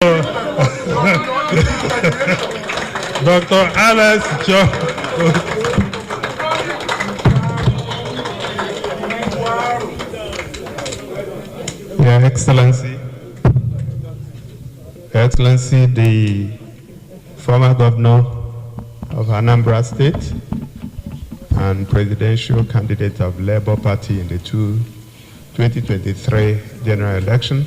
Dr. Alex John. Your Excellency, the former governor of Anambra State and presidential candidate of Labour Party in the 2023 general election,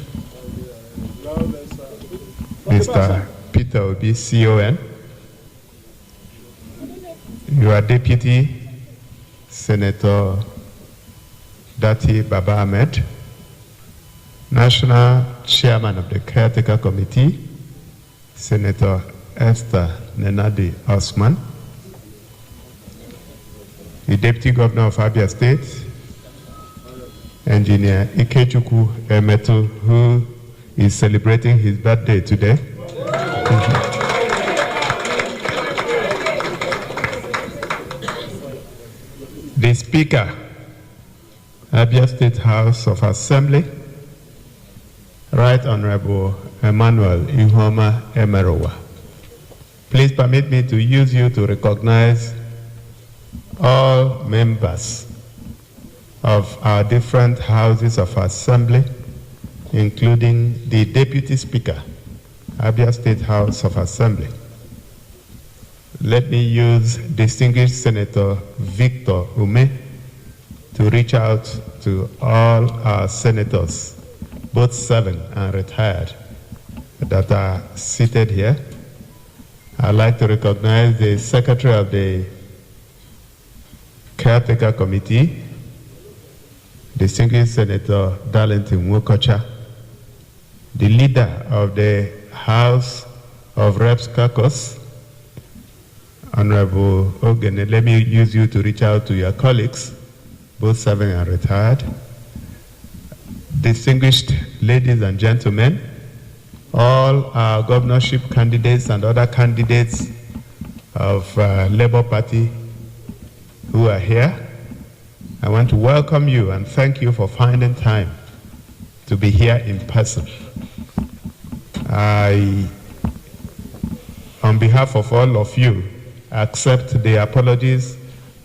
Mr. Peter Obi, CON, your Deputy Senator Dati Baba Ahmed, National Chairman of the Caretaker Committee, Senator Esther Nenadi Osman, the Deputy Governor of Abure State, Engineer Ikechukwu Emetu, who is celebrating his birthday today. The Speaker, Abure State House of Assembly, Right Honorable Emmanuel Ihoma Emerowa. Please permit me to use you to recognize all members of our different houses of assembly, including the Deputy Speaker, Abure State House of Assembly. Let me use distinguished Senator Victor Ume to reach out to all our senators, both serving and retired, that are seated here. I'd like to recognize the Secretary of the Caretaker Committee, distinguished Senator Darlington Wokocha, the leader of the House of Reps Caucus, Honorable Ogene. Let me use you to reach out to your colleagues, both serving and retired. Distinguished ladies and gentlemen, all our governorship candidates and other candidates of Labour Party who are here, I want to welcome you and thank you for finding time to be here in person. I, on behalf of all of you, accept the apologies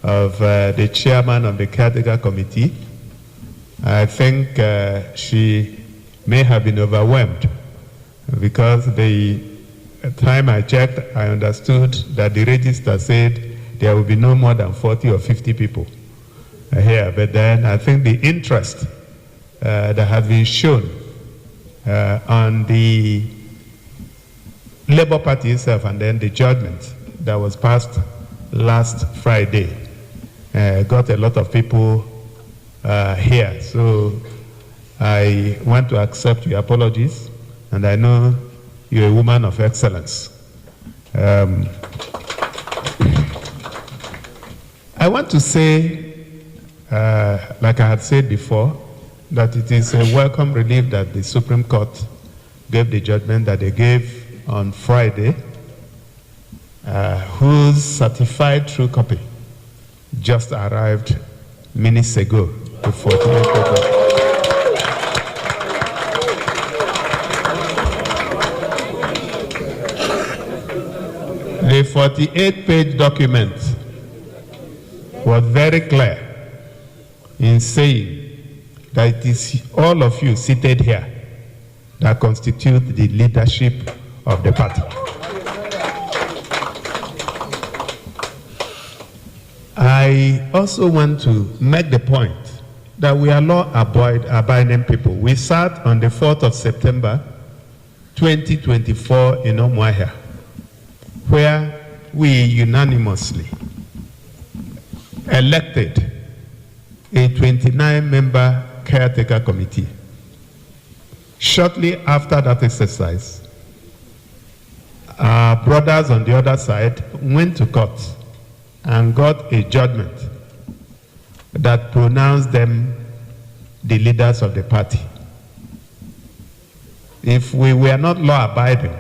of the chairman of the Caretaker Committee. I think she may have been overwhelmed because the time I checked, I understood that the register said there will be no more than 40 or 50 people here. But then I think the interest that has been shown on the Labour Party itself and then the judgment that was passed last Friday got a lot of people here. So I want to accept your apologies, and I know you're a woman of excellence. I want to say, like I had said before, that it is a welcome relief that the Supreme Court gave the judgment that they gave on Friday, whose certified true copy just arrived minutes ago to 48 pages. The 48-page document was very clear in saying that it is all of you seated here that constitute the leadership of the party. I also want to make the point that we are law-abiding people. We sat on the 4th of September 2024 in Umuahia, where we unanimously elected a 29-member caretaker committee. Shortly after that exercise, our brothers on the other side went to court and got a judgment that pronounced them the leaders of the party. If we were not law-abiding,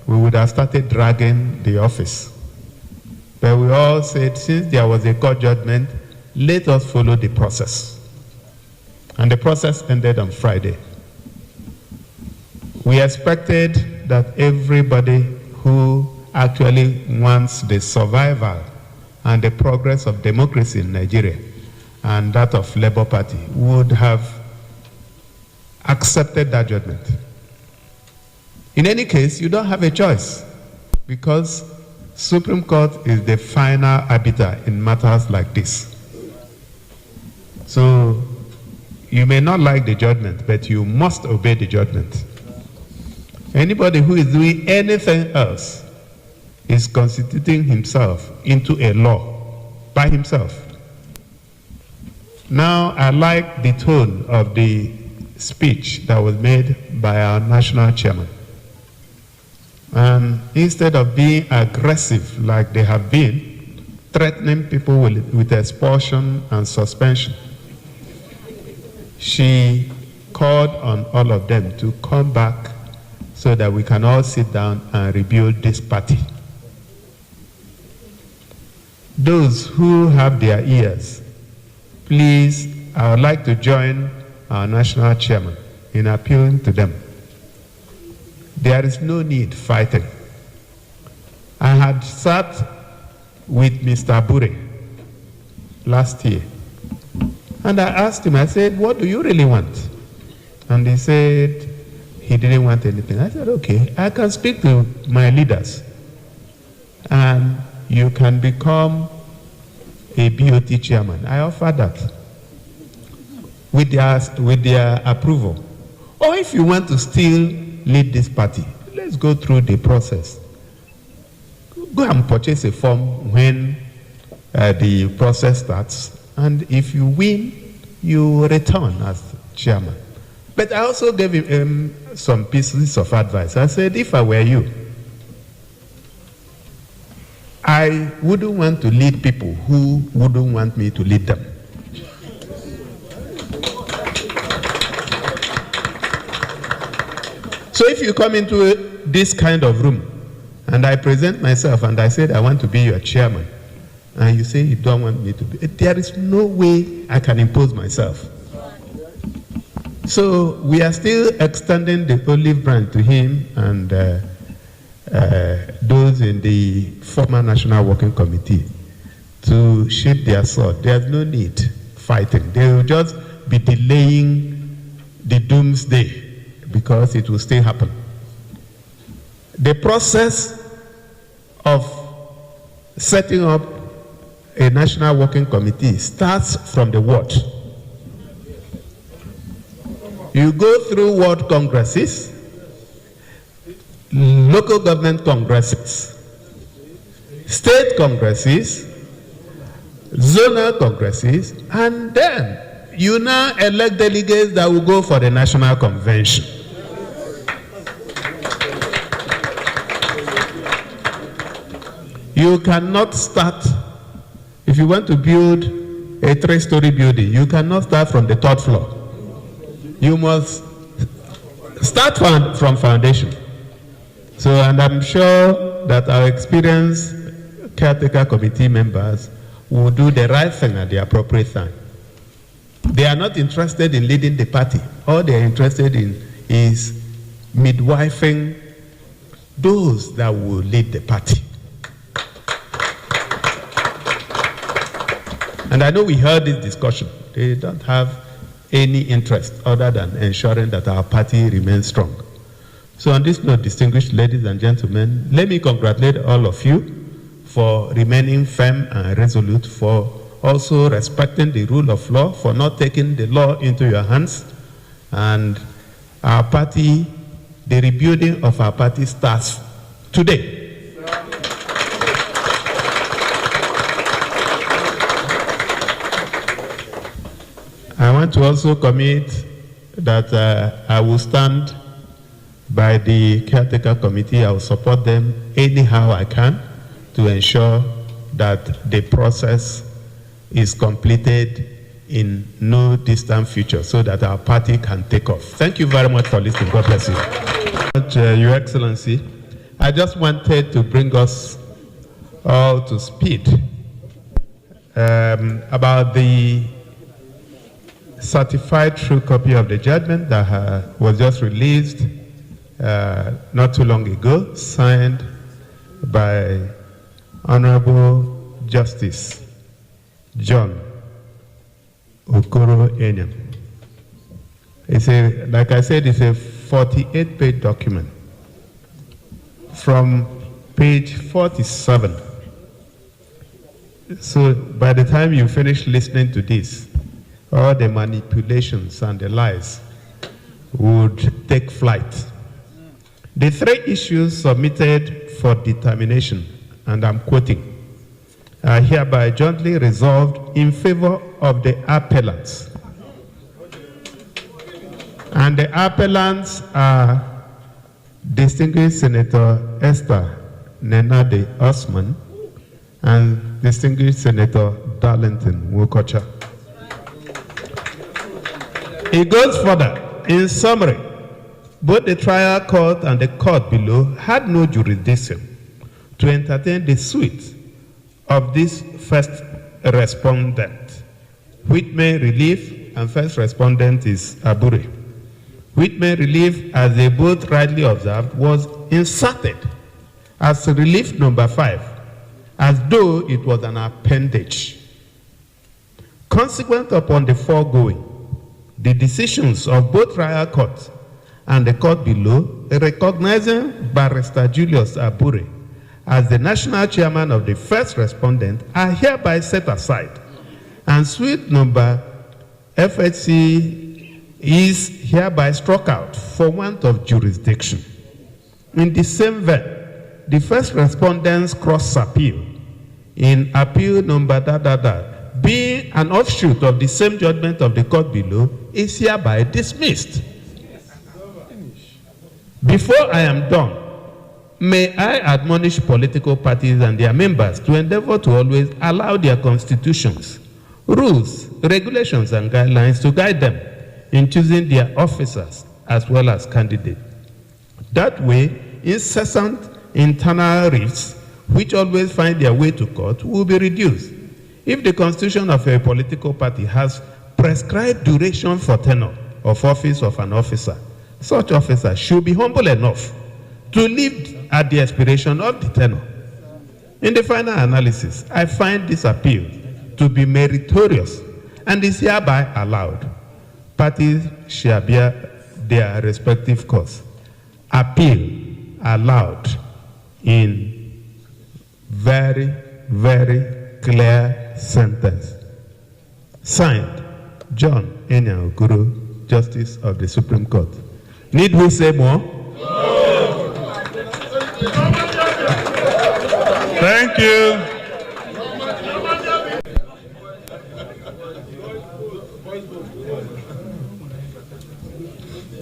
we would have started dragging the office. But we all said, since there was a court judgment, let us follow the process. And the process ended on Friday. We expected that everybody who actually wants the survival and the progress of democracy in Nigeria and that of Labour Party would have accepted that judgment. In any case, you don't have a choice because Supreme Court is the final arbiter in matters like this. So you may not like the judgment, but you must obey the judgment. Anybody who is doing anything else is constituting himself into a law by himself. Now, I like the tone of the speech that was made by our national chairman. And instead of being aggressive like they have been, threatening people with expulsion and suspension, she called on all of them to come back so that we can all sit down and rebuild this party. Those who have their ears, please, I would like to join our national chairman in appealing to them. There is no need fighting. I had sat with Mr. Abure last year, and I asked him, I said, what do you really want? And he said he didn't want anything. I said, okay, I can speak to my leaders, and you can become a BOT chairman. I offer that with their approval. Or if you want to still lead this party, let's go through the process. Go and purchase a form when the process starts, and if you win, you return as chairman. But I also gave him some pieces of advice. I said, if I were you, I wouldn't want to lead people who wouldn't want me to lead them. So if you come into this kind of room and I present myself and I said I want to be your chairman, and you say you don't want me to be, there is no way I can impose myself. So we are still extending the olive branch to him and those in the former National Working Committee to sheath their sword. There's no need fighting. They will just be delaying the doomsday because it will still happen. The process of setting up a National Working Committee starts from the ward. You go through ward congresses, local government congresses, state congresses, zonal congresses, and then you now elect delegates that will go for the national convention. You cannot start, if you want to build a 3-story building, you cannot start from the 3rd floor. You must start from foundation. So, and I'm sure that our experienced caretaker committee members will do the right thing at the appropriate time. They are not interested in leading the party. All they are interested in is midwifing those that will lead the party. And I know we heard this discussion. They don't have any interest other than ensuring that our party remains strong. So on this note, distinguished ladies and gentlemen, let me congratulate all of you for remaining firm and resolute, for also respecting the rule of law, for not taking the law into your hands. And our party, the rebuilding of our party starts today. I want to also commit that I will stand by the caretaker committee. I will support them anyhow I can to ensure that the process is completed in no distant future so that our party can take off. Thank you very much for listening. God bless you. Your Excellency, I just wanted to bring us all to speed about the certified true copy of the judgment that was just released not too long ago, signed by Honorable Justice John Okoro Enyam. It's like I said, it's a 48-page document. From page 47. So by the time you finish listening to this, all the manipulations and the lies would take flight. The three issues submitted for determination, and I'm quoting, are hereby jointly resolved in favor of the appellants. And the appellants are Distinguished Senator Esther Nenade Osman and Distinguished Senator Darlington Wokocha. It goes further. In summary, both the trial court and the court below had no jurisdiction to entertain the suit of this first respondent. Whitman Relief and first respondent is Abure. Whitman Relief, as they both rightly observed, was inserted as relief number 5, as though it was an appendage. Consequent upon the foregoing, the decisions of both trial courts and the court below, recognizing Barrister Julius Abure as the national chairman of the first respondent, are hereby set aside, and suit number FHC is hereby struck out for want of jurisdiction. In the same vein, the first respondent's cross appeal in appeal number being an offshoot of the same judgment of the court below is hereby dismissed. Before I am done, may I admonish political parties and their members to endeavor to always allow their constitutions, rules, regulations, and guidelines to guide them in choosing their officers as well as candidates. That way, incessant internal rifts, which always find their way to court, will be reduced. If the constitution of a political party has prescribed duration for tenure of office of an officer, such officer should be humble enough to live at the expiration of the tenure. In the final analysis, I find this appeal to be meritorious and is hereby allowed. Parties shall bear their respective course. Appeal allowed in very, very clear sentence. Signed, John Enya Okoro, Justice of the Supreme Court. Need we say more? No. Thank you.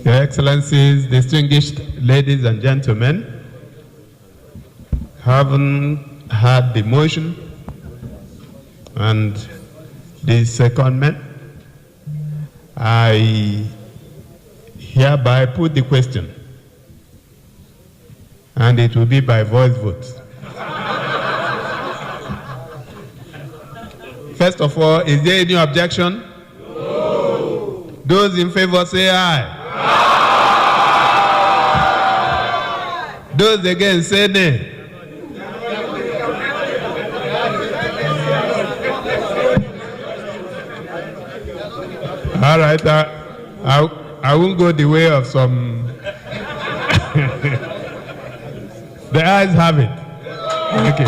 Your Excellencies, distinguished ladies and gentlemen, having had the motion and the secondment, I hereby put the question, and it will be by voice vote. First of all, is there any objection? No. Those in favor say aye. Those against say nay. All right, I won't go the way of some. The ayes have it. Thank you.